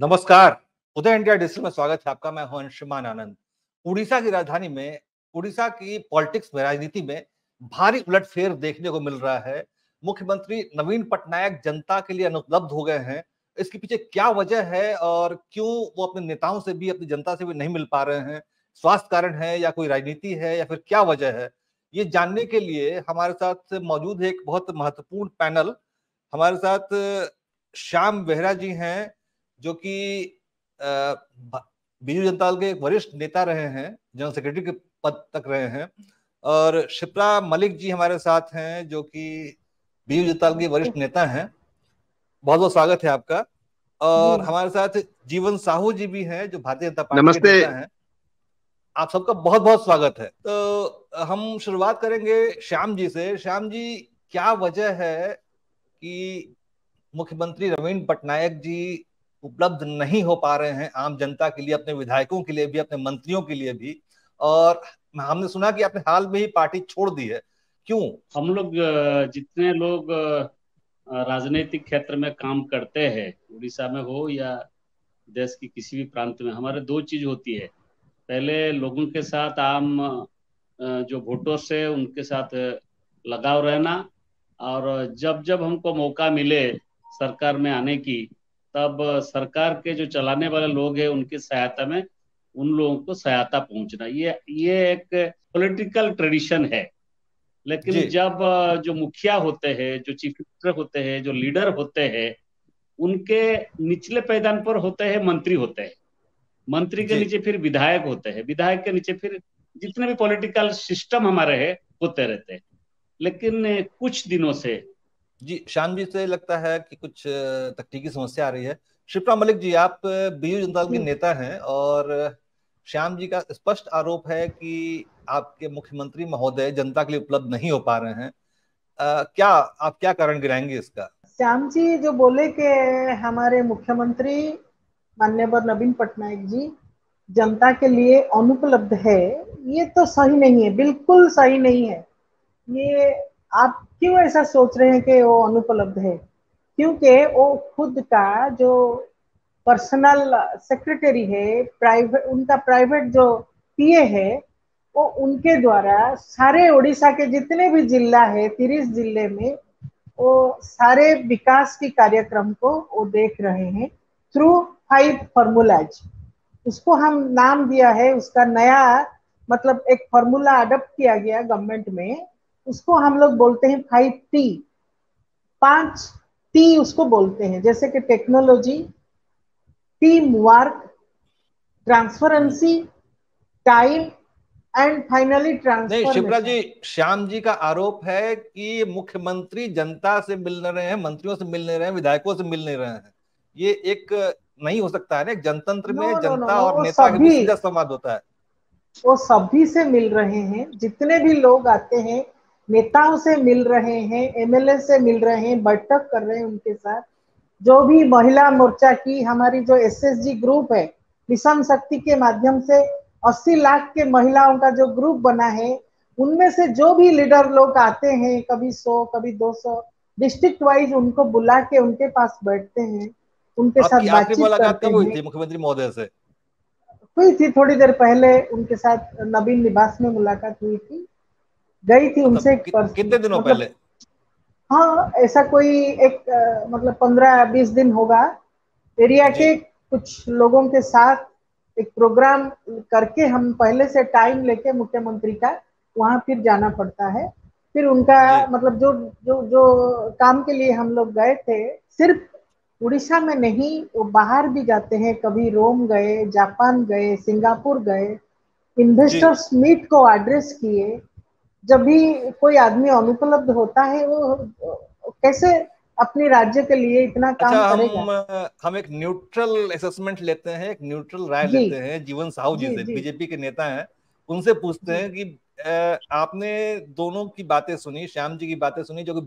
नमस्कार। उदय India digital में स्वागत है आपका। मैं हूं अंशुमान आनंद। उड़ीसा की राजधानी में, उड़ीसा की पॉलिटिक्स में, राजनीति में भारी उलटफेर देखने को मिल रहा है। मुख्यमंत्री नवीन पटनायक जनता के लिए अनुपलब्ध हो गए हैं। इसके पीछे क्या वजह है और क्यों वो अपने नेताओं से भी, अपनी जनता से भी नहीं मिल पा रहे हैं? स्वास्थ्य कारण है या कोई राजनीति है या फिर क्या वजह है? ये जानने के लिए हमारे साथ मौजूद है एक बहुत महत्वपूर्ण पैनल। हमारे साथ श्याम बेहरा जी हैं, जो कि बीजू जनता दल के एक वरिष्ठ नेता रहे हैं, जनरल सेक्रेटरी के पद तक रहे हैं। और शिप्रा मलिक जी हमारे साथ हैं, जो कि बीजू जनता दल के वरिष्ठ नेता हैं। बहुत बहुत स्वागत है आपका। और हमारे साथ जीवन साहू जी भी हैं, जो भारतीय जनता पार्टी के नेता हैं। आप सबका बहुत बहुत स्वागत है। तो हम शुरुआत करेंगे श्याम जी से। श्याम जी, क्या वजह है कि मुख्यमंत्री नवीन पटनायक जी उपलब्ध नहीं हो पा रहे हैं आम जनता के लिए, अपने विधायकों के लिए भी, अपने मंत्रियों के लिए भी? और हमने सुना कि आपने हाल में ही पार्टी छोड़ दी है, क्यों? हम लोग जितने लोग राजनीतिक क्षेत्र में काम करते हैं, उड़ीसा में हो या देश की किसी भी प्रांत में, हमारे दो चीज होती है। पहले लोगों के साथ, आम जो वोटर्स है उनके साथ लगाव रहना, और जब जब हमको मौका मिले सरकार में आने की, तब सरकार के जो चलाने वाले लोग हैं उनकी सहायता में उन लोगों को सहायता पहुंचना, ये एक पॉलिटिकल ट्रेडिशन है। लेकिन जब जो मुखिया होते हैं, जो चीफ मिनिस्टर होते हैं, जो लीडर होते हैं, उनके निचले पैदान पर होते हैं मंत्री होते हैं, मंत्री के नीचे फिर विधायक होते हैं, विधायक के नीचे फिर जितने भी पॉलिटिकल सिस्टम हमारे हैं होते रहते हैं। लेकिन कुछ दिनों से जी, श्याम जी से लगता है कि कुछ तकनीकी समस्या आ रही है। शिप्रा मलिक जी, आप बीजू जनता दल के नेता हैं और श्याम जी का स्पष्ट आरोप है कि आपके मुख्यमंत्री महोदय जनता के लिए उपलब्ध नहीं हो पा रहे हैं। आप क्या कारण गिनाएंगे इसका? श्याम जी जो बोले कि हमारे मुख्यमंत्री माननीय नवीन पटनायक जी जनता के लिए अनुपलब्ध है, ये तो सही नहीं है, बिल्कुल सही नहीं है। ये आप क्यों ऐसा सोच रहे हैं कि वो अनुपलब्ध है? क्योंकि वो खुद का जो पर्सनल सेक्रेटरी है, उनका प्राइवेट जो पीए है, वो उनके द्वारा सारे उड़ीसा के जितने भी जिला है, 30 जिले में, वो सारे विकास की कार्यक्रम को वो देख रहे हैं थ्रू 5 फॉर्मूलाज। उसको हम नाम दिया है, उसका नया मतलब एक फॉर्मूला अडॉप्ट किया गया गवर्नमेंट में, उसको हम लोग बोलते हैं 5T। 5T उसको बोलते हैं, जैसे कि technology, team work, transparency, time and finally transformation. नहीं शिप्रा जी, श्याम जी का आरोप है कि मुख्यमंत्री जनता से मिल नहीं रहे हैं, मंत्रियों से मिल नहीं रहे हैं, विधायकों से मिल नहीं रहे हैं। ये एक नहीं हो सकता है ना, एक जनतंत्र में जनता और नेता के बीच सीधा संवाद होता है। वो सभी से मिल रहे हैं, जितने भी लोग आते हैं नेताओं से मिल रहे हैं, एमएलए से मिल रहे हैं, बैठक कर रहे हैं उनके साथ। जो भी महिला मोर्चा की हमारी जो एसएसजी ग्रुप है, मिशन शक्ति के माध्यम से 80 लाख के महिलाओं का जो ग्रुप बना है, उनमें से जो भी लीडर लोग आते हैं, कभी 100 कभी 200, डिस्ट्रिक्ट वाइज उनको बुला के उनके पास बैठते हैं, उनके साथ बातचीत करते हैं। हुई थी मुख्यमंत्री महोदय से? हुई थी थोड़ी देर पहले, उनके साथ नवीन निवास में मुलाकात हुई थी, गई थी उनसे। कितने दिनों पहले? हाँ, ऐसा कोई एक मतलब 15-20 दिन होगा। एरिया के कुछ लोगों के साथ एक प्रोग्राम करके हम पहले से टाइम लेके मुख्यमंत्री का वहां फिर जाना पड़ता है। फिर उनका मतलब जो जो जो काम के लिए हम लोग गए थे, सिर्फ उड़ीसा में नहीं, वो बाहर भी जाते हैं, कभी रोम गए, जापान गए, सिंगापुर गए, इन्वेस्टर्स मीट को एड्रेस किए। जब भी कोई आदमी अनुपलब्ध होता है, वो कैसे अपने राज्य के लिए इतना काम करेगा? हम एक न्यूट्रल असेसमेंट लेते हैं, एक न्यूट्रल राय लेते हैं जीवन साहू जी से, बीजेपी के नेता हैं। उनसे पूछते हैं कि आपने दोनों की बातें सुनी, श्याम जी की बातें सुनी जो कि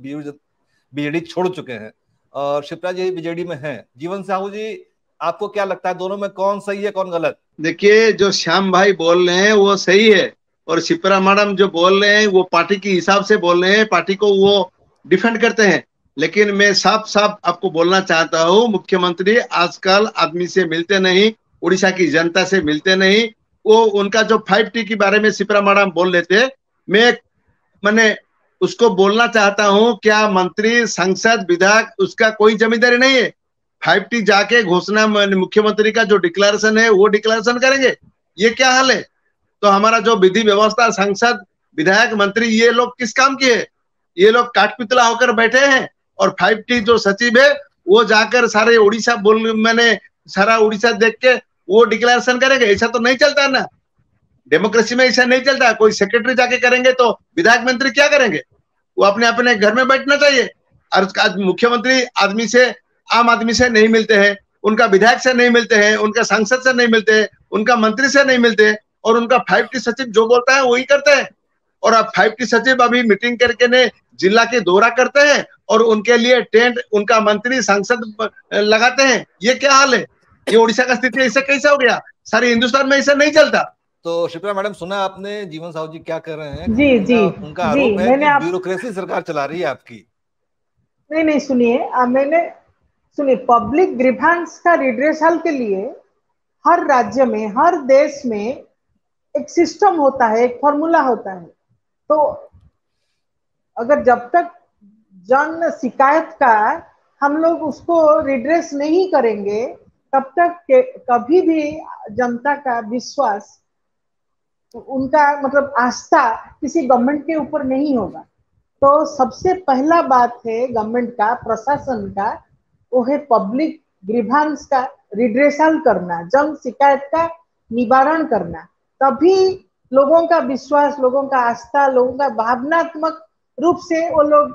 बीजेडी छोड़ चुके हैं, और शिप्रा जी बीजेडी में हैं। जीवन साहू जी, आपको क्या लगता है दोनों में कौन सही है कौन गलत? देखिए, जो श्याम भाई बोल रहे हैं वो सही है, और शिप्रा मैडम जो बोल रहे हैं वो पार्टी के हिसाब से बोल रहे हैं, पार्टी को वो डिफेंड करते हैं। लेकिन मैं साफ साफ आपको बोलना चाहता हूँ, मुख्यमंत्री आजकल आदमी से मिलते नहीं, उड़ीसा की जनता से मिलते नहीं। वो उनका जो 5T के बारे में सिप्रा मैडम बोल लेते, मैंने उसको बोलना चाहता हूँ, क्या मंत्री सांसद विधायक उसका कोई जिम्मेदारी नहीं है? 5T जाके घोषणा मुख्यमंत्री का जो डिक्लेरेशन है वो डिक्लेरेशन करेंगे, ये क्या हाल है? तो हमारा जो विधि व्यवस्था, सांसद विधायक मंत्री, ये लोग किस काम के है? ये लोग काठपुतला होकर बैठे हैं। और 5T जो सचिव है वो जाकर सारे उड़ीसा मैंने सारा उड़ीसा देख के वो डिक्लेरेशन करेंगे, ऐसा तो नहीं चलता ना। डेमोक्रेसी में ऐसा नहीं चलता। कोई सेक्रेटरी जाके करेंगे तो विधायक मंत्री क्या करेंगे? वो अपने अपने घर में बैठना चाहिए। और मुख्यमंत्री आदमी से, आम आदमी से नहीं मिलते हैं, उनका विधायक से नहीं मिलते हैं, उनका सांसद से नहीं मिलते हैं, उनका मंत्री से नहीं मिलते हैं, और उनका 5T सचिव जो बोलता है वही करते हैं। और अब 5T सचिव अभी मीटिंग करके ने जिला के दौरा करते हैं और उनके लिए टेंट उनका मंत्री सांसद लगाते हैं। ये क्या हाल है? ये उड़ीसा का स्थिति ऐसा कैसा हो गया? सारे हिंदुस्तान में ऐसा नहीं चलता। तो शिप्रा मैडम, सुना आपने जीवन साहू जी क्या कर रहे हैं? जी जी, उनका आरोप है कि ब्यूरोक्रेसी सरकार चला रही है आपकी। नहीं सुनिए, सुनिए, पब्लिक ग्रीवांस का रिड्रेसल के लिए हर राज्य में, हर देश में एक सिस्टम होता है, एक फॉर्मूला होता है। तो अगर जब तक जन शिकायत का हम लोग उसको रिड्रेस नहीं करेंगे, तब तक कभी भी जनता का विश्वास, उनका मतलब आस्था किसी गवर्नमेंट के ऊपर नहीं होगा। तो सबसे पहला बात है गवर्नमेंट का, प्रशासन का, वो है पब्लिक ग्रीवांस का रिड्रेसल करना, जन शिकायत का निवारण करना। तभी लोगों का विश्वास, लोगों का आस्था, लोगों का भावनात्मक रूप से वो लोग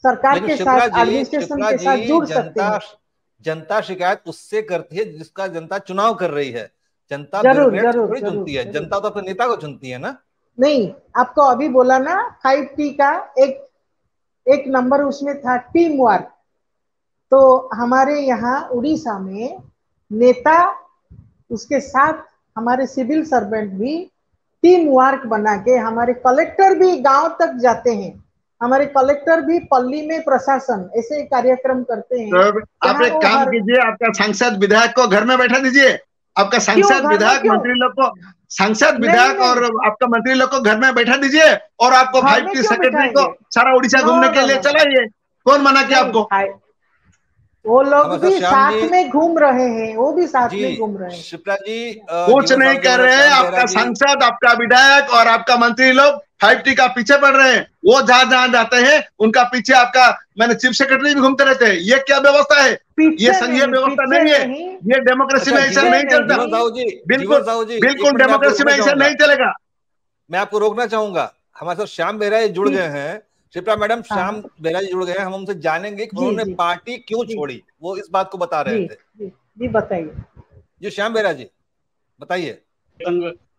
सरकार के साथ, एडमिनिस्ट्रेशन के साथ जुड़ सकते हैं। जनता शिकायत उससे करती है जिसका जनता चुनाव कर रही है। जनता जरूर चुनती है, जनता तो अपने नेता को चुनती है ना। नहीं, आपको अभी बोला ना 5T का एक नंबर उसमें था टीम वर्क। तो हमारे यहाँ उड़ीसा में नेता, उसके साथ हमारे सिविल सर्वेंट भी टीम वर्क बना के, हमारे कलेक्टर भी गांव तक जाते हैं, हमारे कलेक्टर भी पल्ली में प्रशासन ऐसे कार्यक्रम करते हैं। तो आप एक काम कीजिए, आपका सांसद विधायक को घर में बैठा दीजिए। आपका सांसद विधायक मंत्री लोग को, सांसद विधायक और आपका मंत्री लोग को घर में बैठा दीजिए और आपको 5T सेक्रेटरी को सारा उड़ीसा घूमने के लिए चलाइए। कौन मना किया आपको? वो लोग भी साथ में घूम रहे हैं, वो भी साथ में घूम रहे हैं। शिप्रा जी कुछ नहीं कर रहे हैं। आपका सांसद, आपका विधायक और आपका मंत्री लोग 5T का पीछे पड़ रहे हैं। वो जहां जहां जाते हैं उनका पीछे आपका चीफ सेक्रेटरी भी घूमते रहते हैं। ये क्या व्यवस्था है? ये संघीय व्यवस्था नहीं है। ये डेमोक्रेसी में ऐसा नहीं चलता। बिल्कुल डेमोक्रेसी में ऐसा नहीं चलेगा। मैं आपको रोकना चाहूंगा। हमारे साथ श्याम बेहरा जी जुड़ गए हैं। शिप्रा मैडम, श्याम बेहरा जी जुड़ गए हैं। हम उनसे जानेंगे कि उन्होंने पार्टी क्यों छोड़ी, वो इस बात को बता रहे थे। जी बताइए जी। श्याम बेहरा जी बताइए।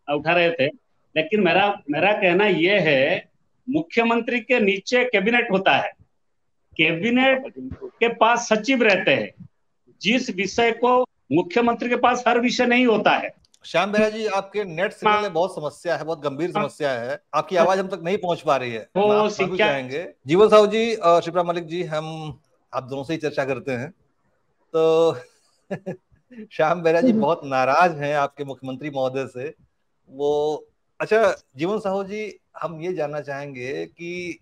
उठा रहे थे, लेकिन मेरा कहना यह है, मुख्यमंत्री के नीचे कैबिनेट होता है, कैबिनेट के पास सचिव रहते हैं। जिस विषय को मुख्यमंत्री के पास हर विषय नहीं होता है। श्याम बेहरा जी, आपके नेट सिग्नल में बहुत समस्या है, बहुत गंभीर समस्या है, आपकी आवाज हम तक नहीं पहुंच पा रही है। वो जाएंगे। जीवन साहू जी और शिप्रा मलिक जी, हम आप दोनों से ही चर्चा करते हैं। तो श्याम बेहरा जी बहुत नाराज हैं आपके मुख्यमंत्री महोदय से। वो अच्छा, जीवन साहू जी, हम ये जानना चाहेंगे कि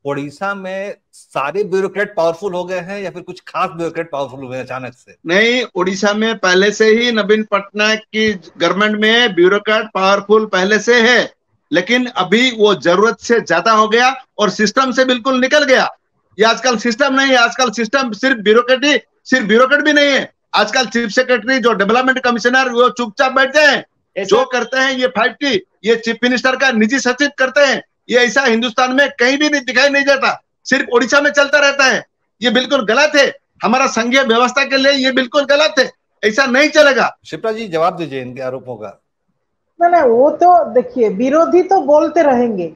उड़ीसा में सारे ब्यूरोक्रेट पावरफुल हो गए हैं या फिर कुछ खास ब्यूरोक्रेट पावरफुल हुए हैं अचानक से? नहीं, उड़ीसा में पहले से ही नवीन पटनायक की गवर्नमेंट में ब्यूरोक्रेट पावरफुल पहले से है, लेकिन अभी वो जरूरत से ज्यादा हो गया और सिस्टम से बिल्कुल निकल गया। ये आजकल सिस्टम नहीं है। आजकल सिस्टम सिर्फ ब्यूरोक्रेट भी नहीं है। आजकल चीफ सेक्रेटरी, जो डेवलपमेंट कमिश्नर, वो चुपचाप बैठते हैं। जो करते हैं ये 5T, ये चीफ मिनिस्टर का निजी सचिव करते हैं। ये ऐसा हिंदुस्तान में कहीं भी दिखाई नहीं देता, सिर्फ उड़ीसा में चलता रहता है। ये बिल्कुल गलत है। हमारा संघीय व्यवस्था के लिए ये बिल्कुल गलत है, ऐसा नहीं चलेगा। शिप्रा जी जवाब दीजिए इनके आरोपों का। ना वो तो देखिए, विरोधी तो बोलते रहेंगे,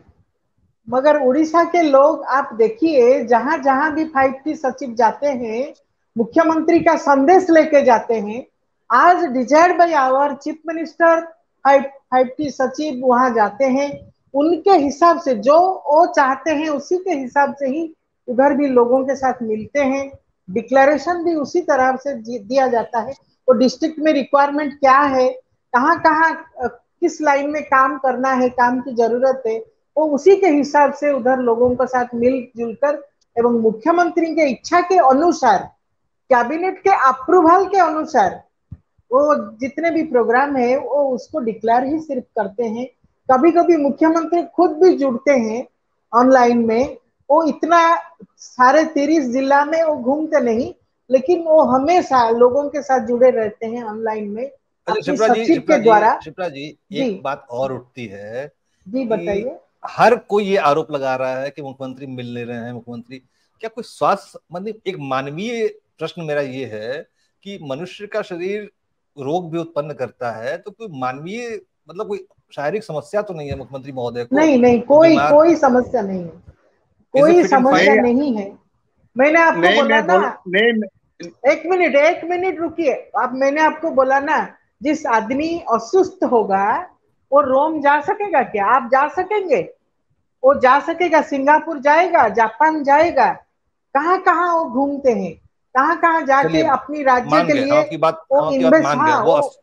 मगर उड़ीसा के लोग आप देखिए, जहां जहां भी 5T सचिव जाते हैं, मुख्यमंत्री का संदेश लेके जाते हैं। आज desired by our chief minister 5T सचिव वहां जाते हैं, उनके हिसाब से जो वो चाहते हैं उसी के हिसाब से ही उधर भी लोगों के साथ मिलते हैं, डिक्लेरेशन भी उसी तरह से दिया जाता है। वो डिस्ट्रिक्ट में रिक्वायरमेंट क्या है, कहाँ कहाँ किस लाइन में काम करना है, काम की जरूरत है, वो उसी के हिसाब से उधर लोगों के साथ मिलजुल कर एवं मुख्यमंत्री के इच्छा के अनुसार, कैबिनेट के अप्रूवल के अनुसार वो जितने भी प्रोग्राम है वो उसको डिक्लेयर ही सिर्फ करते हैं। कभी कभी मुख्यमंत्री खुद भी जुड़ते हैं ऑनलाइन में। वो इतना सारे 30 जिला में वो घूमते नहीं, लेकिन वो हमेशा लोगों के साथ जुड़े रहते हैं ऑनलाइन में अपने सचिव के द्वारा। शिप्रा जी, एक बात और उठती है जी बताइए। हर कोई ये आरोप लगा रहा है कि मुख्यमंत्री मिल नहीं रहे हैं। मुख्यमंत्री क्या कोई स्वास्थ्य मतलब एक मानवीय प्रश्न मेरा ये है कि मनुष्य का शरीर रोग भी उत्पन्न करता है, तो कोई मानवीय मतलब कोई शारीरिक समस्या तो नहीं है मुख्यमंत्री महोदय को? नहीं, कोई समस्या नहीं है, कोई समस्या नहीं है। मैंने आपको बोला ना, एक मिनट रुकिए। अब मैंने आपको बोला ना, जिस आदमी असुस्थ होगा वो रोम जा सकेगा क्या? आप जा सकेंगे? वो जा सकेगा? सिंगापुर जाएगा, जापान जाएगा, कहाँ कहाँ वो घूमते हैं, कहाँ कहाँ जाके अपनी राज्य के लिए वो इन्वेस्ट।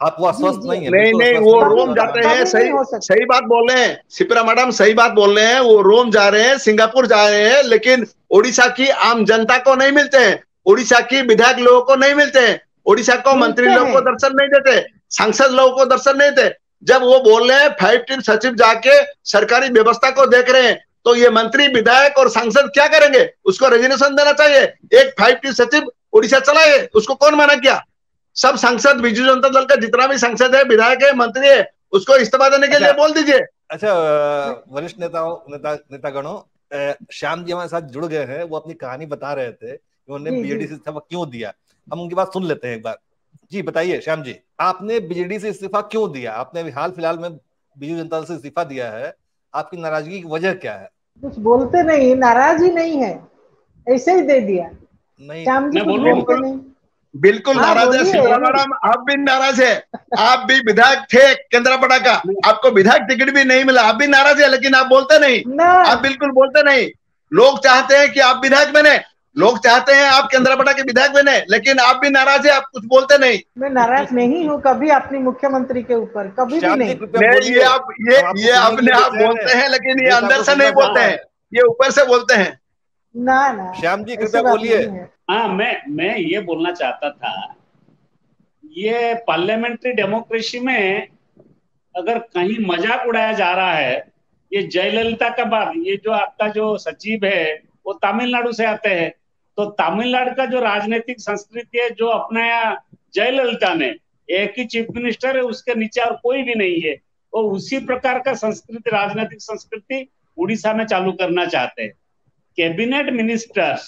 आप वो अस्वस्थ नहीं है? नहीं, वो रोम जाते हैं, सही बात बोल रहे हैं शिप्रा मैडम, सही बात बोल रहे हैं। वो रोम जा रहे हैं, सिंगापुर जा रहे हैं, लेकिन उड़ीसा की आम जनता को नहीं मिलते हैं, उड़ीसा की विधायक लोगों को नहीं मिलते हैं, उड़ीसा को मंत्री लोगों को दर्शन नहीं देते, सांसद लोगों को दर्शन नहीं देते। जब वो बोल रहे हैं 5 टीम सचिव जाके सरकारी व्यवस्था को देख रहे हैं, तो ये मंत्री विधायक और सांसद क्या करेंगे? उसको रेजिग्नेशन देना चाहिए। एक 5 टीम सचिव उड़ीसा चला है, उसको कौन मना किया? सब सांसद, बीजू जनता दल का जितना भी सांसद है, विधायक है, मंत्री है, उसको इस्तीफा देने के लिए बोल दीजिए। अच्छा, वरिष्ठ नेतागणों, श्याम जी हमारे साथ जुड़ गए हैं, वो अपनी कहानी बता रहे थे कि उन्होंने बीजेडी से इस्तीफा क्यों दिया। हम उनकी बात सुन लेते हैं एक बार। जी बताइए श्याम जी, आपने बीजेडी से इस्तीफा क्यों दिया? आपने हाल फिलहाल में बीजू जनता दल से इस्तीफा दिया है, आपकी नाराजगी की वजह क्या है? कुछ बोलते नहीं, नाराज ही नहीं है, ऐसे ही दे दिया। नहीं, श्याम जी कुछ बोलते नहीं। बिल्कुल नाराज है शिप्रा मैडम, आप भी नाराज है। आप भी विधायक थे केंद्रापड़ा का, आपको विधायक टिकट भी नहीं मिला, आप भी नाराज है, लेकिन आप बोलते नहीं, आप बिल्कुल बोलते नहीं। लोग चाहते हैं कि आप विधायक बने, लोग चाहते हैं आप केंद्रापड़ा के विधायक बने, लेकिन आप भी नाराज है, आप कुछ बोलते नहीं। मैं नाराज नहीं हूँ कभी अपने मुख्यमंत्री के ऊपर, कभी भी नहीं। ये अपने आप बोलते हैं, लेकिन ये अंदर से नहीं बोलते हैं, ये ऊपर से बोलते हैं। ना श्याम जी कृपया बोलिए। हाँ, मैं ये बोलना चाहता था, ये पार्लियामेंट्री डेमोक्रेसी में अगर कहीं मजाक उड़ाया जा रहा है, ये जयललिता का बात, ये जो आपका जो सचिव है वो तमिलनाडु से आते हैं, तो तमिलनाडु का जो राजनीतिक संस्कृति है जो अपनाया जयललिता ने, एक ही चीफ मिनिस्टर है, उसके नीचे और कोई भी नहीं है, वो उसी प्रकार का संस्कृति, राजनीतिक संस्कृति उड़ीसा में चालू करना चाहते हैं। कैबिनेट मिनिस्टर्स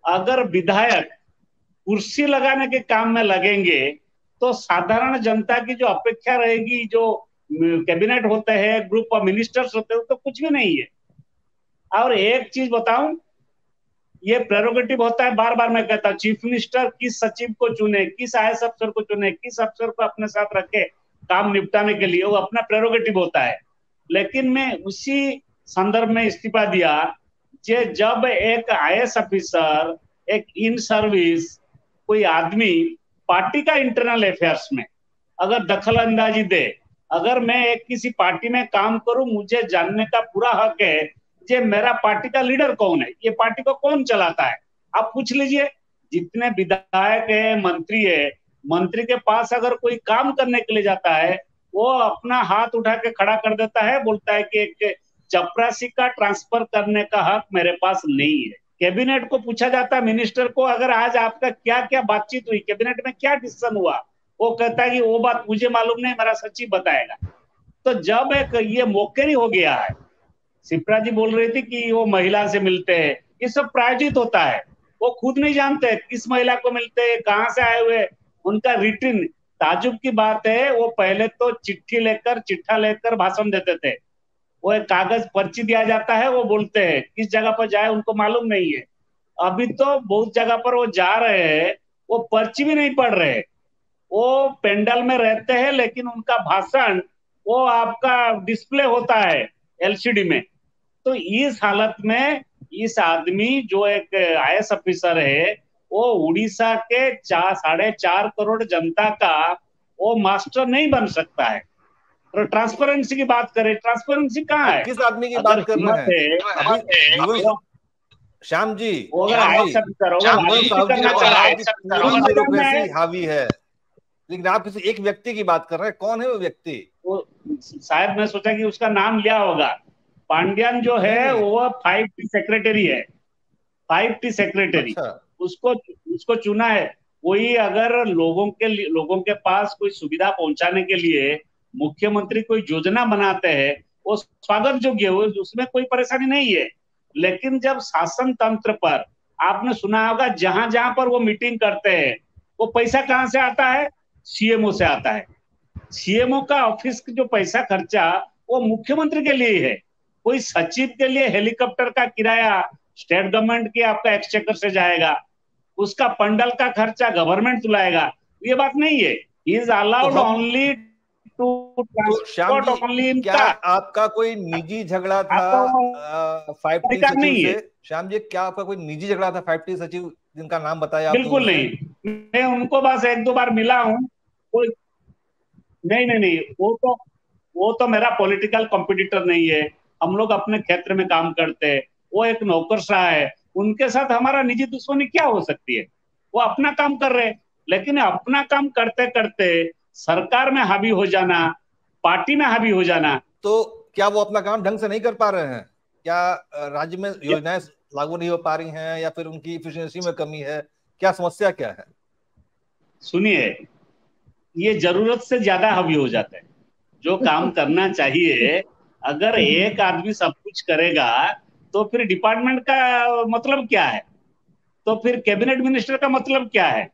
अगर विधायक कुर्सी लगाने के काम में लगेंगे तो साधारण जनता की जो अपेक्षा रहेगी, जो कैबिनेट होते हैं, ग्रुप ऑफ मिनिस्टर्स होते हैं, तो कुछ भी नहीं है। और एक चीज बताऊं, ये प्रेरोगेटिव होता है, बार बार मैं कहता हूं, चीफ मिनिस्टर किस सचिव को चुने, किस IAS अफसर को चुने, किस अफसर को अपने साथ रखे काम निपटाने के लिए, वो अपना प्रेरोगेटिव होता है। लेकिन मैं उसी संदर्भ में इस्तीफा दिया जब एक IAS ऑफिसर, एक इन सर्विस कोई आदमी पार्टी का इंटरनल अफेयर्स में अगर दखल अंदाजी दे, अगर मैं एक किसी पार्टी में काम करूं, मुझे जानने का पूरा हक है कि मेरा पार्टी का लीडर कौन है, ये पार्टी को कौन चलाता है। आप पूछ लीजिए, जितने विधायक है, मंत्री है, मंत्री के पास अगर कोई काम करने के लिए जाता है, वो अपना हाथ उठा के खड़ा कर देता है, बोलता है कि एक चपरासी का ट्रांसफर करने का हक मेरे पास नहीं है। कैबिनेट को पूछा जाता, मिनिस्टर को, अगर आज आपका क्या क्या बातचीत हुई, कैबिनेट में क्या डिसीजन हुआ, वो कहता है कि वो बात मुझे मालूम नहीं, मेरा सचिव बताएगा। तो जब एक ये मौकेरी हो गया है, शिप्रा जी बोल रही थी कि वो महिला से मिलते हैं, ये सब प्रायोजित होता है, वो खुद नहीं जानते किस महिला को मिलते हैं, कहाँ से आए हुए, उनका रिटर्न। ताजुब की बात है, वो पहले तो चिट्ठा लेकर भाषण देते थे, वो एक कागज पर्ची दिया जाता है, वो बोलते हैं किस जगह पर जाए उनको मालूम नहीं है। अभी तो बहुत जगह पर वो जा रहे हैं, वो पर्ची भी नहीं पढ़ रहे, वो पेंडल में रहते हैं, लेकिन उनका भाषण वो आपका डिस्प्ले होता है LCD में। तो इस हालत में इस आदमी जो एक IAS ऑफिसर है, वो उड़ीसा के 4.5 करोड़ जनता का वो मास्टर नहीं बन सकता है। तो ट्रांसपेरेंसी की बात करें, ट्रांसपेरेंसी कहाँ है? किस आदमी की बात कर रहे हैं अभी? श्याम जी, वो अगर IAS ऑफिसर होगा, पूरी ब्यूरोक्रेसी हावी है, लेकिन आप किसी एक व्यक्ति की बात कर रहे हैं। कौन है वो व्यक्ति? वो शायद मैं सोचा कि उसका नाम लिया होगा। पांड्यन जो है वो 5T सेक्रेटरी है, 5T सेक्रेटरी। अच्छा। उसको चुना है। कोई अगर लोगों के पास कोई सुविधा पहुंचाने के लिए मुख्यमंत्री कोई योजना बनाते हैं, वो स्वागत योग्य है, उसमें कोई परेशानी नहीं है। लेकिन जब शासन तंत्र पर आपने सुना होगा, जहां जहां पर वो मीटिंग करते हैं, वो पैसा कहां से आता है? CMO से आता है। CMO का ऑफिस जो पैसा खर्चा वो मुख्यमंत्री के लिए है। कोई सचिव के लिए हेलीकॉप्टर का किराया स्टेट गवर्नमेंट के आपका एक्सचेकर से जाएगा, उसका पंडल का खर्चा गवर्नमेंट तुलाएगा। ये बात नहीं है। He is allowed only to transport only. क्या आपका कोई निजी झगड़ा था 5T सचिव से? श्याम जी, क्या आपका कोई निजी झगड़ा था 5T सचिव जिनका नाम बताया? बिल्कुल नहीं, मैं उनको बस 1-2 बार मिला हूँ। कोई नहीं, वो तो मेरा पॉलिटिकल कॉम्पिटिटर नहीं है। हम लोग अपने क्षेत्र में काम करते हैं, वो एक नौकरशाह है, उनके साथ हमारा निजी दुश्मनी क्या हो सकती है? वो अपना काम कर रहे हैं। लेकिन अपना काम करते करते सरकार में हावी हो जाना, पार्टी में हावी हो जाना, तो क्या वो अपना काम ढंग से नहीं कर पा रहे हैं? क्या राज्य में योजनाएं लागू नहीं हो पा रही हैं, या फिर उनकी इफिशिएंसी में कमी है? क्या समस्या क्या है? सुनिए, ये जरूरत से ज्यादा हावी हो जाता है। जो काम करना चाहिए, अगर एक आदमी सब कुछ करेगा तो फिर डिपार्टमेंट का मतलब क्या है? तो फिर कैबिनेट मिनिस्टर का मतलब क्या है?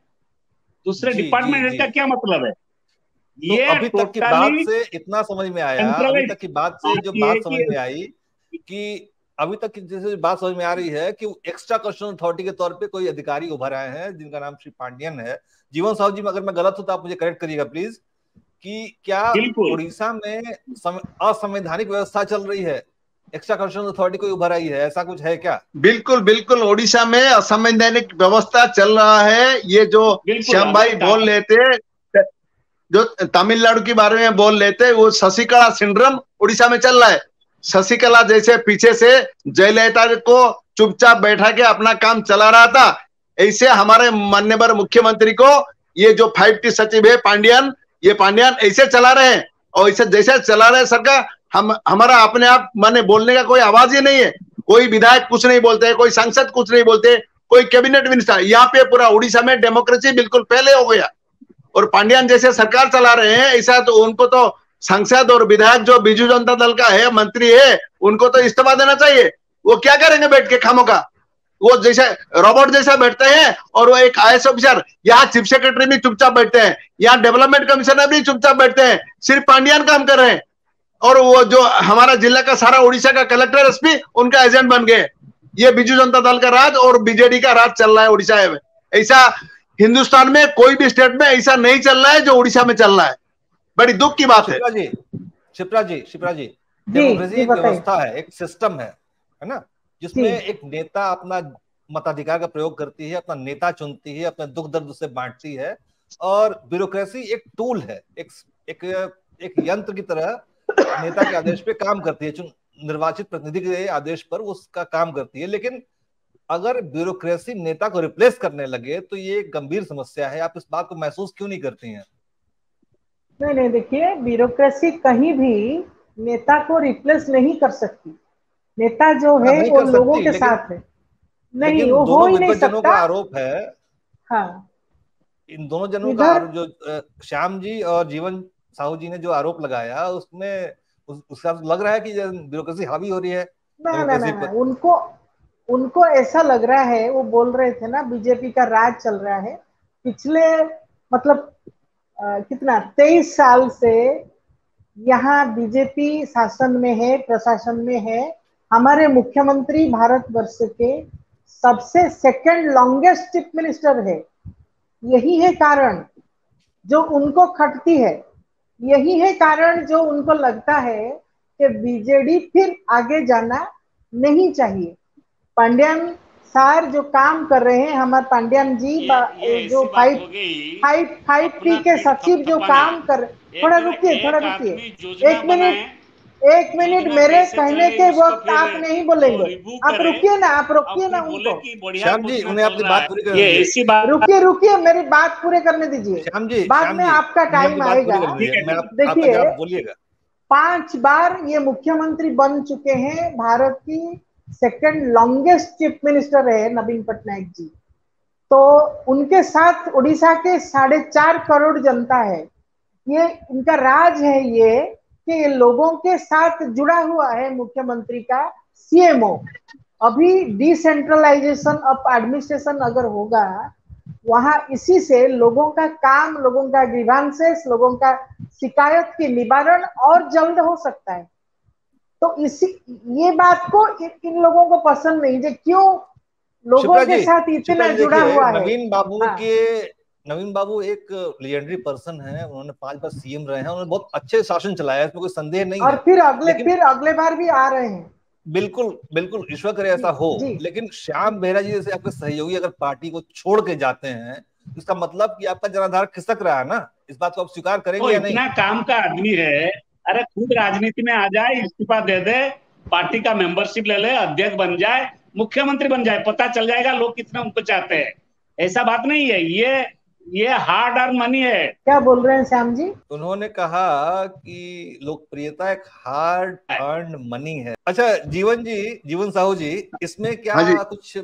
दूसरे डिपार्टमेंट हेड का क्या मतलब है? ये तो अभी तक की बात से इतना समझ में आया, अभी तक की बात से जो बात समझ में आई कि अभी तक की जैसे बात समझ में आ रही है कि एक्स्ट्रा कस्टम अथॉरिटी के तौर पे कोई अधिकारी उभर आए हैं जिनका नाम श्री पांड्यन है। जीवन साहू जी, अगर मैं गलत हूं तो आप मुझे करेक्ट करिएगा प्लीज, कि क्या उड़ीसा में असंवैधानिक व्यवस्था चल रही है? एक्स्ट्रा कस्टम अथॉरिटी कोई उभर आई है, ऐसा कुछ है क्या? बिल्कुल उड़ीसा में असंवैधानिक व्यवस्था चल रहा है। ये जो श्याम भाई बोल लेते, जो तमिलनाडु के बारे में बोल लेते, वो शशिकला सिंड्रोम उड़ीसा में चल रहा है। शशिकला जैसे पीछे से जयललिता को चुपचाप बैठा के अपना काम चला रहा था, ऐसे हमारे माननीय मुख्यमंत्री को ये जो 5T सचिव है पांड्यन, ये पांड्यन ऐसे चला रहे हैं। और ऐसे जैसे चला रहे सरकार, हमारा अपने आप माने बोलने का कोई आवाज ही नहीं है। कोई विधायक कुछ नहीं बोलते, कोई सांसद कुछ नहीं बोलते, कोई कैबिनेट मिनिस्टर। यहाँ पे पूरा उड़ीसा में डेमोक्रेसी बिल्कुल पहले हो गया। और पांड्यन जैसे सरकार चला रहे हैं, ऐसा तो उनको तो सांसद और विधायक जो बीजू जनता दल का है, मंत्री है, उनको तो इस्तीफा देना चाहिए। वो क्या करेंगे बैठ के खामों का? वो जैसे रोबोट जैसा बैठते हैं। और वो एक IAS ऑफिसर, यहाँ चीफ सेक्रेटरी भी चुपचाप बैठते हैं, यहाँ डेवलपमेंट कमिश्नर भी चुपचाप बैठते हैं, सिर्फ पांड्यन काम कर रहे हैं। और वो जो हमारा जिला का सारा उड़ीसा का कलेक्टर SP उनका एजेंट बन गए। ये बीजू जनता दल का राज और BJD का राज चल रहा है उड़ीसा में। ऐसा हिंदुस्तान में कोई भी स्टेट में ऐसा नहीं चल रहा है जो उड़ीसा में चल रहा है। बड़ी दुख की बात है। शिप्रा जी, डेमोक्रेसी एक व्यवस्था है, एक सिस्टम है ना, जिसमें एक नेता अपना मताधिकार का प्रयोग करती है, अपना नेता चुनती है, अपने दुख दर्द उससे बांटती है। और ब्यूरोक्रेसी एक टूल है, एक यंत्र की तरह नेता के आदेश पे काम करती है, निर्वाचित प्रतिनिधि के आदेश पर उसका काम करती है। लेकिन अगर ब्यूरोक्रेसी नेता को रिप्लेस करने लगे तो ये एक गंभीर समस्या है। आप इस बात को महसूस क्यों नहीं करती हैं? नहीं, देखिए, ब्यूरोक्रेसी कहीं भी नेता को रिप्लेस नहीं कर सकती। नेता जो है वो लोगों के साथ है। नहीं, वो हो ही नहीं सकता। का आरोप है, हाँ, इन दोनों जनों का आरोप, जो श्याम जी और जीवन साहू जी ने जो आरोप लगाया, उसमें उसका लग रहा है कि ब्यूरोक्रेसी हावी हो रही है। ना, उनको ऐसा लग रहा है। वो बोल रहे थे ना, बीजेपी का राज चल रहा है। पिछले मतलब कितना 23 साल से यहाँ बीजेपी शासन में है, प्रशासन में है। हमारे मुख्यमंत्री भारतवर्ष के सबसे सेकंड लॉन्गेस्ट चीफ मिनिस्टर है। यही है कारण जो उनको खटती है, यही है कारण जो उनको लगता है कि BJD फिर आगे जाना नहीं चाहिए। पांड्यन सर जो काम कर रहे हैं, हमारे पांड्यन जी जो 5T के सचिव जो काम कर रहे, थोड़ा रुकिए, एक मिनट मेरे कहने के वक्त आप नहीं बोलेंगे, आप रुकिए ना उनको। श्याम जी, उन्हें अपनी बात पूरी करने दीजिए। रुकिए मेरी बात पूरे करने दीजिए, श्याम जी, बाद में आपका टाइम आएगा। देखिए 5 बार ये मुख्यमंत्री बन चुके हैं, भारत की सेकंड लॉन्गेस्ट चीफ मिनिस्टर है नवीन पटनायक जी। तो उनके साथ उड़ीसा के 4.5 करोड़ जनता है, ये इनका राज है ये कि ये लोगों के साथ जुड़ा हुआ है मुख्यमंत्री का सीएमओ। अभी डिसेंट्रलाइजेशन ऑफ एडमिनिस्ट्रेशन अगर होगा वहां, इसी से लोगों का काम, लोगों का ग्रीवांसेस, लोगों का शिकायत की निवारण और जल्द हो सकता है। तो इसी ये बात को इन लोगों को पसंद नहीं है, क्यों लोगों के साथ इतना जुड़ा हुआ है। नवीन बाबू एक लीजेंडरी पर्सन है, उन्होंने 5 बार सीएम रहे हैं, उन्होंने बहुत अच्छे शासन चलाया है, इसमें कोई संदेह नहीं और है। फिर अगले बार भी आ रहे हैं। बिल्कुल ईश्वर करे ऐसा हो। लेकिन श्याम बेहरा जी जैसे आपके सहयोगी अगर पार्टी को छोड़ के जाते हैं, इसका मतलब कि आपका जनाधार खिसक रहा है ना, इस बात को आप स्वीकार करेंगे या नहीं? इतना काम का आदमी है, अरे खुद राजनीति में आ जाए, इस्तीफा दे दे, पार्टी का मेंबरशिप ले ले, अध्यक्ष बन जाए, मुख्यमंत्री बन जाए, पता चल जाएगा लोग कितना उनको चाहते हैं। ऐसा बात नहीं है, ये हार्ड अर्न मनी है। क्या बोल रहे हैं श्याम जी? उन्होंने कहा कि लोकप्रियता एक हार्ड अर्न मनी है। अच्छा जीवन साहू जी, इसमें क्या कुछ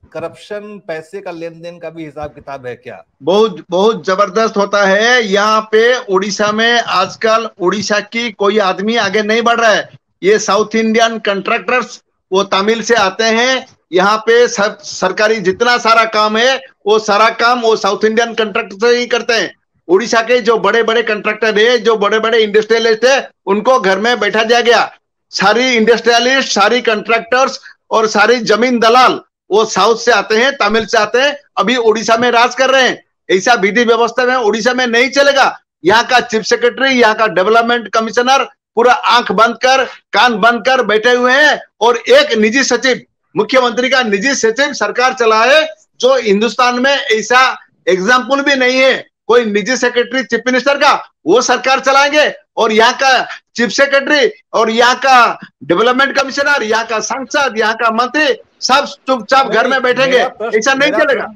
करप्शन, पैसे का लेन देन का भी हिसाब किताब है क्या? बहुत जबरदस्त होता है यहाँ पे उड़ीसा में। आजकल उड़ीसा की कोई आदमी आगे नहीं बढ़ रहा है। ये साउथ इंडियन कंट्रैक्टर्स वो तमिल से आते हैं, यहाँ पे सरकारी जितना सारा काम है वो सारा काम वो साउथ इंडियन कंट्रैक्टर से ही करते हैं। उड़ीसा के जो बड़े बड़े कंट्रैक्टर है, जो बड़े बड़े इंडस्ट्रियलिस्ट है, उनको घर में बैठा दिया गया। सारी इंडस्ट्रियलिस्ट, सारी कंट्रैक्टर्स और सारी जमीन दलाल वो साउथ से आते हैं, तमिल से आते हैं, अभी उड़ीसा में राज कर रहे हैं। ऐसा विधि व्यवस्था में उड़ीसा में नहीं चलेगा। यहाँ का चीफ सेक्रेटरी, यहाँ का डेवलपमेंट कमिश्नर पूरा आंख बंद कर, कान बंद कर बैठे हुए हैं, और एक निजी सचिव, मुख्यमंत्री का निजी सचिव सरकार चलाए, जो हिंदुस्तान में ऐसा एग्जाम्पल भी नहीं है। कोई निजी सेक्रेटरी चीफ मिनिस्टर का, वो सरकार चलाएंगे, और यहाँ का चीफ सेक्रेटरी और यहाँ का डेवलपमेंट कमिश्नर, यहाँ का सांसद, यहाँ का मंत्री सब चुपचाप घर में बैठेंगे। ऐसा नहीं चलेगा।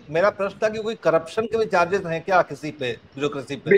मेरा प्रश्न था कि कोई करप्शन के भी चार्जेस हैं क्या किसी पे, ब्यूरोक्रेसी पे?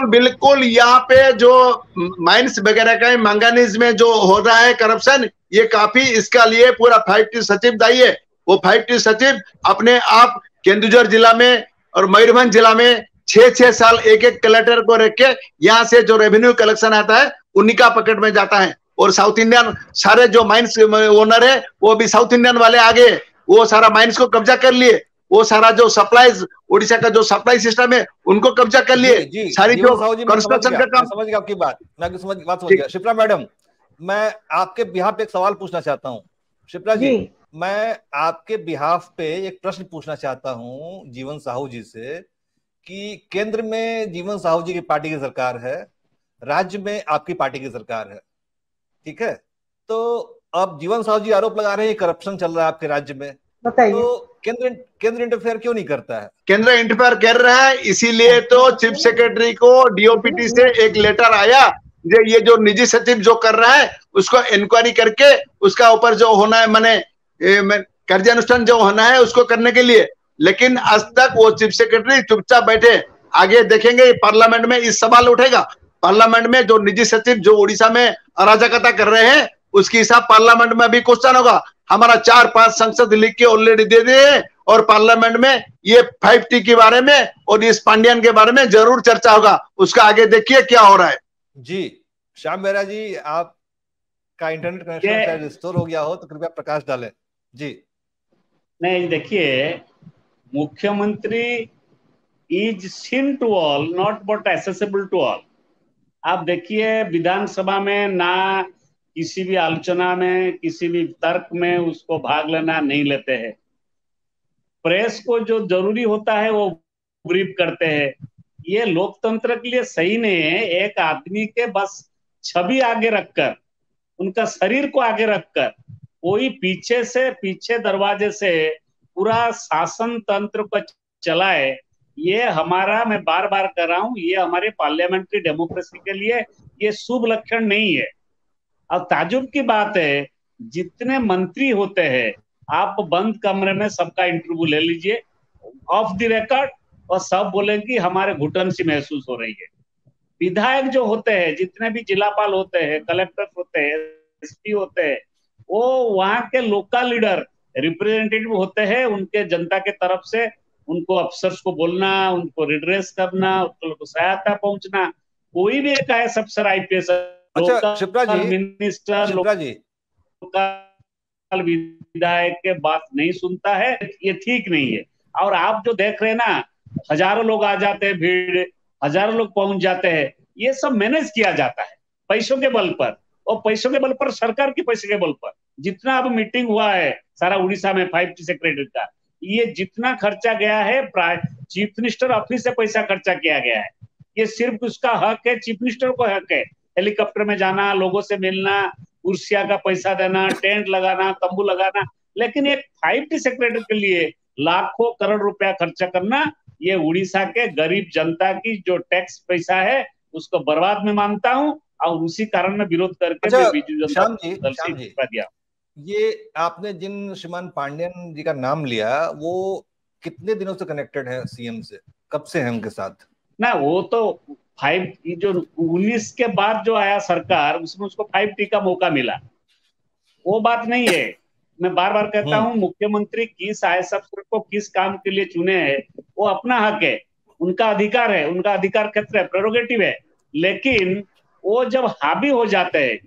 बिल्कुल यहाँ पे जो माइंस वगैरह का मैंगनीज में जो हो रहा है करप्शन, ये काफी, इसका लिए पूरा 5T सचिव दायी है। वो 5T सचिव अपने आप केंदुझर जिला में और मयूरभंज जिला में 6 साल एक कलेक्टर को रख के यहाँ से जो रेवेन्यू कलेक्शन आता है उन्हीं का पॉकेट में जाता है। और साउथ इंडियन सारे जो माइंस ओनर है वो भी साउथ इंडियन वाले आगे, वो सारा माइंस को कब्जा कर लिए। वो सारा जो सप्लाईज, उड़ीसा का जो सप्लाई सिस्टम है उनको कब्जा कर लिए। सारी जो कंस्ट्रक्शन का काम। समझ गया आपकी बात, मैं आपकी बात समझ गया। शिप्रा मैडम, मैं आपके बिहाफ पे एक सवाल पूछना चाहता हूँ। शिप्रा जी, मैं आपके बिहाफ पे एक प्रश्न पूछना चाहता हूँ जीवन साहू जी से, कि केंद्र में जीवन साहू जी की पार्टी की सरकार है, राज्य में आपकी पार्टी की सरकार है, ठीक है? तो अब जीवन साहू जी आरोप लगा रहे हैं करप्शन चल रहा है आपके राज्य में, तो केंद्र इंटरफेयर क्यों नहीं करता है? केंद्र इंटरफेयर कर रहा है, इसीलिए तो चीफ सेक्रेटरी को डीओपीटी से एक लेटर आया, ये जो निजी सचिव जो कर रहा है उसको इंक्वायरी करके उसका ऊपर जो होना है, माने कार्यानुष्ठान जो होना है उसको करने के लिए। लेकिन आज तक वो चीफ सेक्रेटरी चुपचाप बैठे। आगे देखेंगे पार्लियामेंट में इस सवाल उठेगा। पार्लियामेंट में जो निजी सचिव जो उड़ीसा में अराजकता कर रहे हैं उसकी हिसाब पार्लियामेंट में भी क्वेश्चन होगा। हमारा 4-5 संसद लिख के ऑलरेडी दे दिए हैं, और पार्लियामेंट में ये 5T के बारे में और इस पांड्यन के बारे में जरूर चर्चा होगा। उसका आगे देखिए क्या हो रहा है। जी श्याम बेहरा जी, आपका इंटरनेट कनेक्शन शायद रिस्टोर हो गया हो तो कृपया प्रकाश डालें। जी नहीं, देखिए, मुख्यमंत्री is seen to all, not but accessible to all. आप देखिए विधानसभा में ना किसी भी आलोचना में, किसी भी तर्क में उसको भाग लेना नहीं लेते हैं। प्रेस को जो जरूरी होता है वो ब्रीफ करते हैं। ये लोकतंत्र के लिए सही नहीं है। एक आदमी के बस छवि आगे रखकर, उनका शरीर को आगे रखकर कोई पीछे दरवाजे से पूरा शासन तंत्र को चलाए, ये हमारा, मैं बार बार कर रहा हूं, ये हमारे पार्लियामेंट्री डेमोक्रेसी के लिए ये शुभ लक्षण नहीं है। अब ताजुब की बात है, जितने मंत्री होते हैं, आप बंद कमरे में सबका इंटरव्यू ले लीजिए ऑफ द रिकॉर्ड, और सब बोलेंगे हमारे घुटन सी महसूस हो रही है। विधायक जो होते हैं, जितने भी जिलापाल होते हैं, कलेक्टर होते हैं, एसपी होते हैं, वो वहां के लोकल लीडर रिप्रेजेंटेटिव होते हैं, उनके जनता के तरफ से उनको अफसर्स को बोलना, उनको रिड्रेस करना, उनको सहायता पहुंचना। कोई भी एक है अफसर आईपीएस, अच्छा शिप्रा जी, मिनिस्टर, लोकल विधायक के बात नहीं सुनता है, ये ठीक नहीं है। और आप जो देख रहे हैं ना, हजारों लोग आ जाते हैं, भीड़ हजारों लोग पहुंच जाते हैं, ये सब मैनेज किया जाता है पैसों के बल पर, और पैसों के बल पर, सरकार के पैसे के बल पर। जितना अब मीटिंग हुआ है सारा उड़ीसा में 5T सेक्रेटरी का, ये जितना खर्चा गया है, चीफ मिनिस्टर ऑफिस से पैसा खर्चा किया गया है। ये सिर्फ उसका हक है, चीफ मिनिस्टर को हक है हेलीकॉप्टर में जाना, लोगों से मिलना, कुर्सियां का पैसा देना, टेंट लगाना, तंबू लगाना। लेकिन एक 5T सेक्रेटरी के लिए लाखों करोड़ रुपया खर्चा करना, ये उड़ीसा के गरीब जनता की जो टैक्स पैसा है उसको बर्बाद में मानता हूं, और उसी कारण में विरोध करके बीजू जनता दल से इस्तीफा दिया। ये आपने जिन श्रीमान पांडियन जी का नाम लिया, वो कितने दिनों से कनेक्टेड है सीएम से, कब से है उनके साथ? ना वो तो 19 के बाद जो आया सरकार, उसमें उसको 5T का मौका मिला, वो बात नहीं है। मैं बार बार कहता हूं, मुख्यमंत्री किस IAS अफसर को किस काम के लिए चुने हैं, वो अपना हक है, उनका अधिकार है, उनका अधिकार क्षेत्र है, प्रेरोगेटिव है। लेकिन वो जब हावी हो जाते हैं,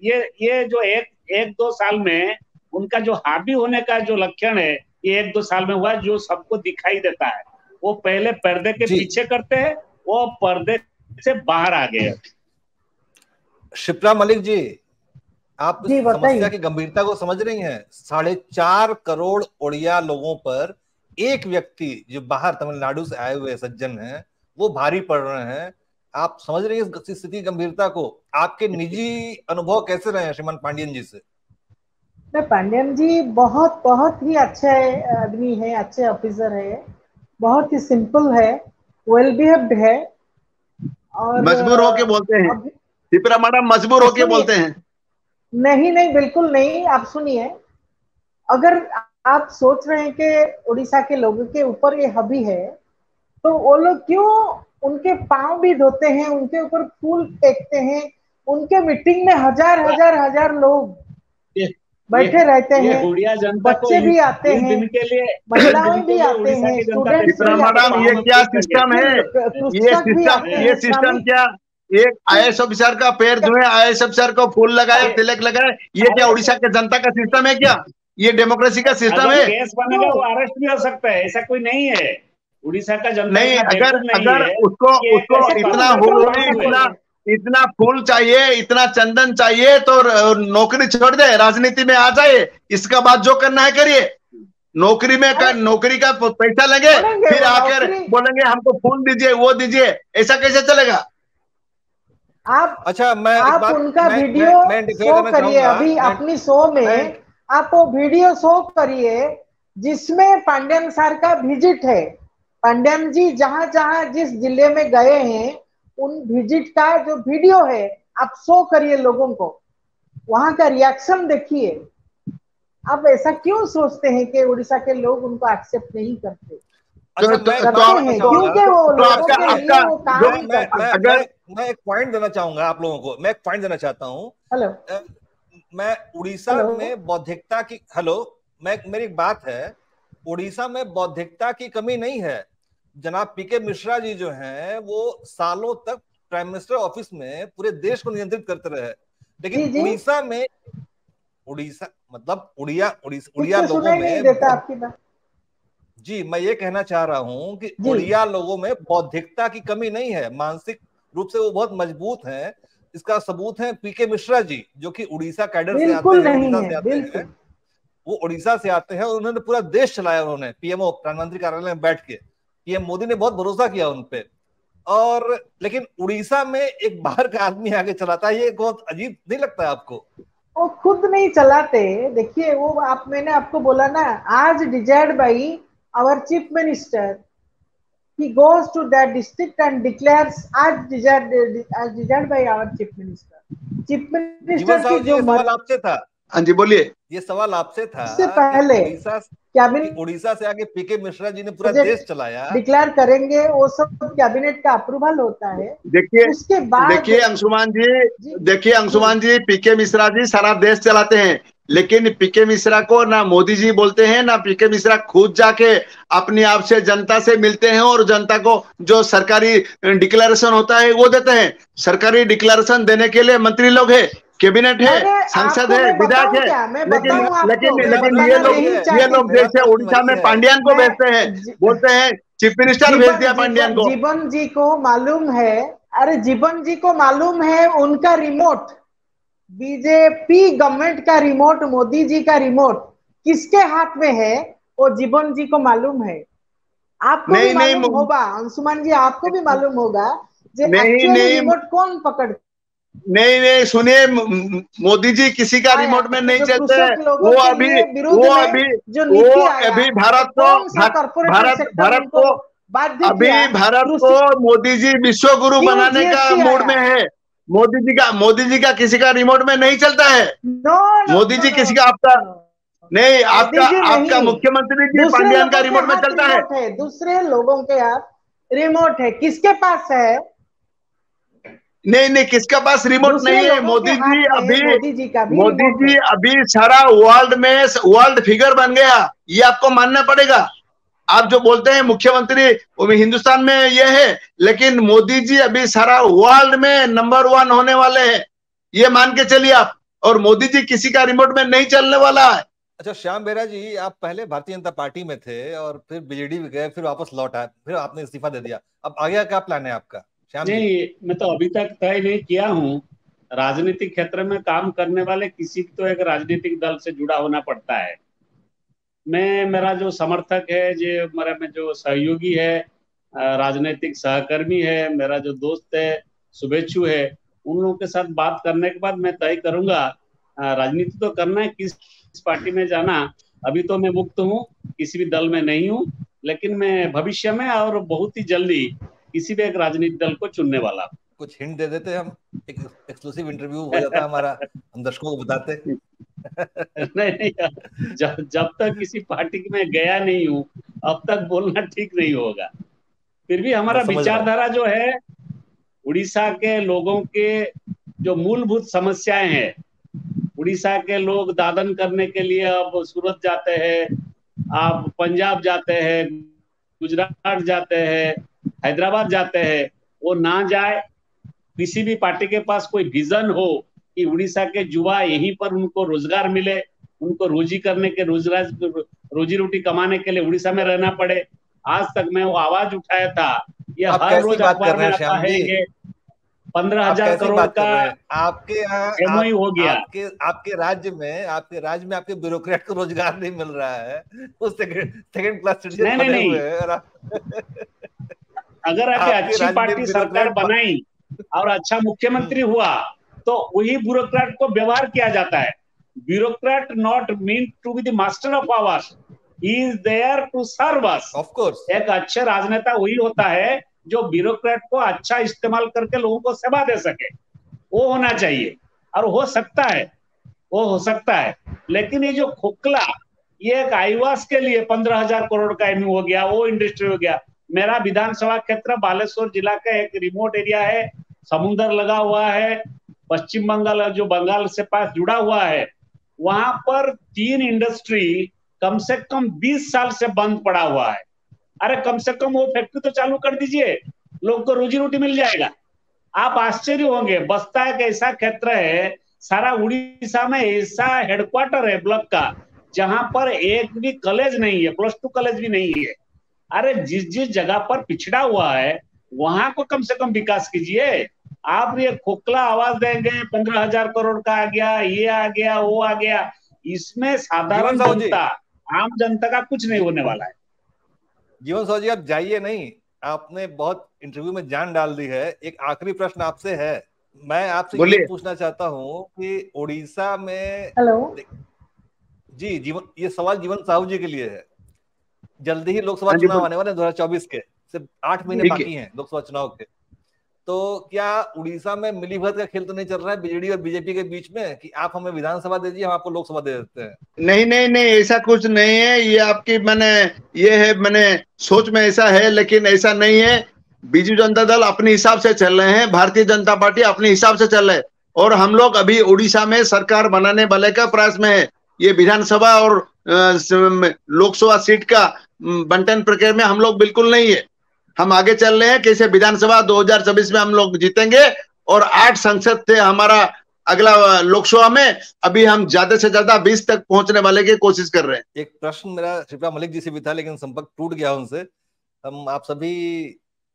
ये जो एक दो साल में उनका जो हावी होने का जो लक्षण है, ये 1-2 साल में हुआ, जो सबको दिखाई देता है। वो पहले पर्दे के पीछे करते हैं, वो पर्दे से बाहर आ गए। शिप्रा मलिक जी, आप इस समस्या की गंभीरता को समझ रही हैं? 4.5 करोड़ उड़िया लोगों पर एक व्यक्ति जो बाहर तमिलनाडु से आए हुए सज्जन हैं, वो भारी पड़ रहे हैं। आप समझ रही हैं इस स्थिति की गंभीरता को? आपके निजी अनुभव कैसे रहे हैं श्रीमान पांडियन जी से? पांडियन जी बहुत बहुत ही अच्छे आदमी है, अच्छे ऑफिसर है, बहुत ही सिंपल है, वेल बिहेव्ड है, और मजबूर होके बोलते हैं शिप्रा मैडम, मजबूर होके बोलते हैं। नहीं नहीं, बिल्कुल नहीं। आप सुनिए, अगर आप सोच रहे हैं कि उड़ीसा के लोगों के ऊपर ये हावी है, तो वो लोग क्यों उनके पांव भी धोते हैं, उनके ऊपर फूल फेंकते हैं, उनके मीटिंग में हजार लोग बैठे रहते हैं, बच्चे भी आते हैं, महिलाएं भी आते हैं, स्टूडेंट्स भी आते हैं। ये क्या सिस्टम है? ये सिस्टम क्या? एक IAS ऑफिसर का पैर धोए, IAS ऑफिसर को फूल लगाए, तिलक लगाए, ये क्या उड़ीसा के जनता का सिस्टम है क्या? ये डेमोक्रेसी का सिस्टम है? केस बनेगा वो अरेस्ट भी हो सकता है, ऐसा कोई नहीं है। उड़ीसा का जनता नहीं, अगर उसको इतना फूल चाहिए, इतना चंदन चाहिए, तो नौकरी छोड़ दे, राजनीति में आ जाए, इसका बाद जो करना है करिए। नौकरी का पैसा लेंगे, फिर आकर बोलेंगे हमको फूल दीजिए, वो दीजिए, ऐसा कैसे चलेगा? आप उनका वीडियो शो करिए, अभी अपनी शो में आप वो वीडियो शो करिए जिसमें पांडियन सर का विजिट है। पांडियन जी जहां जहां जिस जिले में गए हैं, उन विजिट का जो वीडियो है आप शो करिए लोगों को, वहां का रिएक्शन देखिए। आप ऐसा क्यों सोचते हैं कि उड़ीसा के लोग उनको एक्सेप्ट नहीं करते? मैं एक पॉइंट देना चाहूंगा आप लोगों को, मैं एक पॉइंट देना चाहता हूँ। हेलो, मैं उड़ीसा में बौद्धिकता की, मेरी बात है, उड़ीसा में बौद्धिकता की कमी नहीं है। जनाब पीके मिश्रा जी जो हैं, वो सालों तक प्राइम मिनिस्टर ऑफिस में पूरे देश को नियंत्रित करते रहे, लेकिन उड़ीसा में, मतलब उड़िया लोगों में देता आपकी बात। जी, मैं ये कहना चाह रहा हूं कि उड़िया लोगों में बौद्धिकता की कमी नहीं है, मानसिक रूप से वो बहुत मजबूत हैं। इसका सबूत है पीके मिश्रा जी, जो कि उड़ीसा कैडर से आते हैं, वो उड़ीसा से आते हैं, और उन्होंने पूरा देश चलाया। उन्होंने पीएमओ प्रधानमंत्री कार्यालय में बैठ के, पीएम मोदी ने बहुत भरोसा किया उन पे। लेकिन उड़ीसा में एक बाहर का आदमी आगे चलाता है, ये बहुत अजीब नहीं लगता है आपको? वो खुद नहीं चलाते। देखिए वो मैंने आपको बोला ना, आज desired by our chief minister, he goes to that district and declares as desired by our chief minister. Chief minister की जो सवाल आपसे था। हाँ जी बोलिए। ये सवाल आपसे था। इससे पहले उड़ीसा से आगे पीके मिश्रा जी ने पूरा देश चलाया, डिक्लेयर करेंगे, वो सब कैबिनेट का अप्रूवल होता है। देखिए उसके बाद देखिए अंशुमान जी, पीके मिश्रा जी सारा देश चलाते हैं, लेकिन पीके मिश्रा को ना मोदी जी बोलते हैं, ना पीके मिश्रा खुद जाके अपने आप से जनता से मिलते हैं और जनता को जो सरकारी डिक्लेरेशन होता है वो देते हैं। सरकारी डिक्लेरेशन देने के लिए मंत्री लोग है, कैबिनेट है, संसद है, विधायक है, लेकिन ये लोग जैसे उड़ीसा में पांड्यान को भेजते हैं, बोलते हैं चीफ मिनिस्टर भेज दिया पांड्यान को। जीवन जी को मालूम है, अरे जीवन जी को मालूम है उनका रिमोट, बीजेपी गवर्नमेंट का रिमोट, मोदी जी का रिमोट किसके हाथ में है, वो जीवन जी को मालूम है। आपको भी मालूम होगा अंशुमान जी, आपको भी मालूम होगा एक्चुअली रिमोट कौन पकड़। नहीं सुनिए, मोदी जी किसी का रिमोट में नहीं चलते हैं। वो अभी भारत को मोदी जी विश्व गुरु बनाने का मूड में है। मोदी जी का किसी का रिमोट में नहीं चलता है। मोदी जी किसी का आपका मुख्यमंत्री जी पांड्यान का रिमोट में चलता है। दूसरे लोगों के हाथ रिमोट है, किसके पास है? नहीं किसके पास रिमोट नहीं है। मोदी जी अभी सारा वर्ल्ड फिगर बन गया, ये आपको मानना पड़ेगा। आप जो बोलते हैं मुख्यमंत्री हिंदुस्तान में ये है, लेकिन मोदी जी अभी सारा वर्ल्ड में नंबर 1 होने वाले हैं, ये मान के चलिए आप। और मोदी जी किसी का रिमोट में नहीं चलने वाला है। अच्छा श्याम बेरा जी, आप पहले भारतीय जनता पार्टी में थे और फिर बीजेडी भी गए, फिर वापस लौट आए, फिर आपने इस्तीफा दे दिया। अब आगे क्या प्लान है आपका? नहीं, मैं तो अभी तक तय नहीं किया हूँ। राजनीतिक क्षेत्र में काम करने वाले किसी तो एक राजनीतिक दल से जुड़ा होना पड़ता है। मेरा जो समर्थक है, जो सहयोगी है, राजनीतिक सहकर्मी है, मेरा जो दोस्त है शुभेच्छु है, उन लोगों के साथ बात करने के बाद मैं तय करूंगा राजनीति तो करना है, किस पार्टी में जाना। अभी तो मैं मुक्त हूँ, किसी भी दल में नहीं हूँ, लेकिन मैं भविष्य में और बहुत ही जल्दी किसी भी एक राजनीतिक दल को चुनने वाला। कुछ हिंट दे देते हम, एक एक्सक्लूसिव इंटरव्यू हो जाता हमारा, हम दर्शकों को बताते। नहीं, जब तक किसी पार्टी में गया नहीं हूँ, अब तक बोलना ठीक नहीं होगा। फिर भी हमारा विचारधारा जो है, उड़ीसा के लोगों के जो मूलभूत समस्याएं हैं, उड़ीसा के लोग दादन करने के लिए अब सूरत जाते हैं, आप पंजाब जाते हैं, गुजरात जाते हैं, हैदराबाद जाते हैं, वो ना जाए। किसी भी पार्टी के पास कोई विजन हो कि उड़ीसा के युवा यहीं पर उनको रोजगार मिले, उनको रोजी करने के रोजी रोटी कमाने के लिए उड़ीसा में रहना पड़े। आज तक मैं वो आवाज उठाया था, ये हर रोज अखबार में आता है कि 15,000 करोड़ का आपके यहाँ हो गया। आपके राज्य में आपके ब्यूरोक्रेट को रोजगार नहीं मिल रहा है, वो सेकंड क्लास सिटीजन बने हुए हैं। अगर अच्छी पार्टी सरकार बनाई और अच्छा मुख्यमंत्री हुआ तो वही ब्यूरोक्रेट को व्यवहार किया जाता है। Bureaucrat not mean to be the master of ours, he is there to serve us. Of course एक अच्छा राजनेता वही होता है जो ब्यूरोक्रेट को अच्छा इस्तेमाल करके लोगों को सेवा दे सके, वो होना चाहिए। और हो सकता है, लेकिन ये जो खोखला, ये एक आईवास के लिए 15,000 करोड़ का एमयू हो गया, वो इंडस्ट्री हो गया। मेरा विधानसभा क्षेत्र बालेश्वर जिला का एक रिमोट एरिया है, समुद्र लगा हुआ है, पश्चिम बंगाल जो बंगाल से पास जुड़ा हुआ है, वहां पर 3 इंडस्ट्री कम से कम 20 साल से बंद पड़ा हुआ है। अरे कम से कम वो फैक्ट्री तो चालू कर दीजिए, लोग को रोजी रोटी मिल जाएगा। आप आश्चर्य होंगे, बस्ता एक ऐसा क्षेत्र है, सारा उड़ीसा में ऐसा हेडक्वार्टर है ब्लॉक का, जहां पर एक भी कॉलेज नहीं है, +2 कॉलेज भी नहीं है। अरे जिस जगह पर पिछड़ा हुआ है वहां को कम से कम विकास कीजिए। आप ये खोखला आवाज देंगे 15,000 करोड़ का आ गया, ये आ गया, वो आ गया, इसमें साधारण जनता, आम जनता का कुछ नहीं होने वाला है। जीवन साहू जी, आप जाइए नहीं, आपने बहुत इंटरव्यू में जान डाल दी है। एक आखिरी प्रश्न आपसे है, मैं आपसे ये बोलिए। पूछना चाहता हूँ कि उड़ीसा में हेलो जी, जीवन, ये सवाल जीवन साहू जी के लिए है। जल्दी ही लोकसभा हाँ जी, चुनाव आने वाले 2024 के, सिर्फ 8 महीने ठीक है। बाकी हैं लोकसभा चुनाव के। तो क्या उड़ीसा में मिली भगत का खेल तो नहीं चल रहा है बीजेडी और बीजेपी के बीच में कि आप हमें विधानसभा दे दीजिए, हम आपको लोकसभा दे देते हैं? नहीं नहीं नहीं, ऐसा कुछ नहीं है। ये आपकी मैंने ये है, मैंने सोच में ऐसा है, लेकिन ऐसा नहीं है। बीजू जनता दल अपने हिसाब से चल रहे हैं, भारतीय जनता पार्टी अपने हिसाब से चल रहे हैं, और हम लोग अभी उड़ीसा में सरकार बनाने वाले का प्रयास में है। ये विधानसभा और लोकसभा सीट का बंटन प्रक्रिया में हम लोग बिल्कुल नहीं है। हम आगे चल रहे हैं कैसे विधानसभा 2024 में हम लोग जीतेंगे, और 8 संसद थे हमारा अगला लोकसभा में। अभी हम ज्यादा से ज्यादा 20 तक पहुंचने वाले की कोशिश कर रहे हैं। एक प्रश्न मेरा शिप्रा मलिक जी से भी था, लेकिन संपर्क टूट गया उनसे। हम आप सभी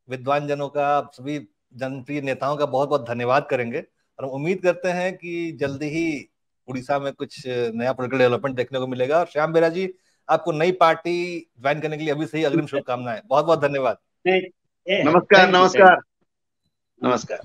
विद्वान जनों का, आप सभी जनप्रिय नेताओं का बहुत बहुत धन्यवाद करेंगे, और हम उम्मीद करते हैं कि जल्दी ही उड़ीसा में कुछ नया पॉलिटिकल डेवलपमेंट देखने को मिलेगा। और श्याम बेरा जी, आपको नई पार्टी ज्वाइन करने के लिए अभी से ही अग्रिम शुभकामनाएं। बहुत बहुत धन्यवाद। नमस्कार नमस्कार नमस्कार।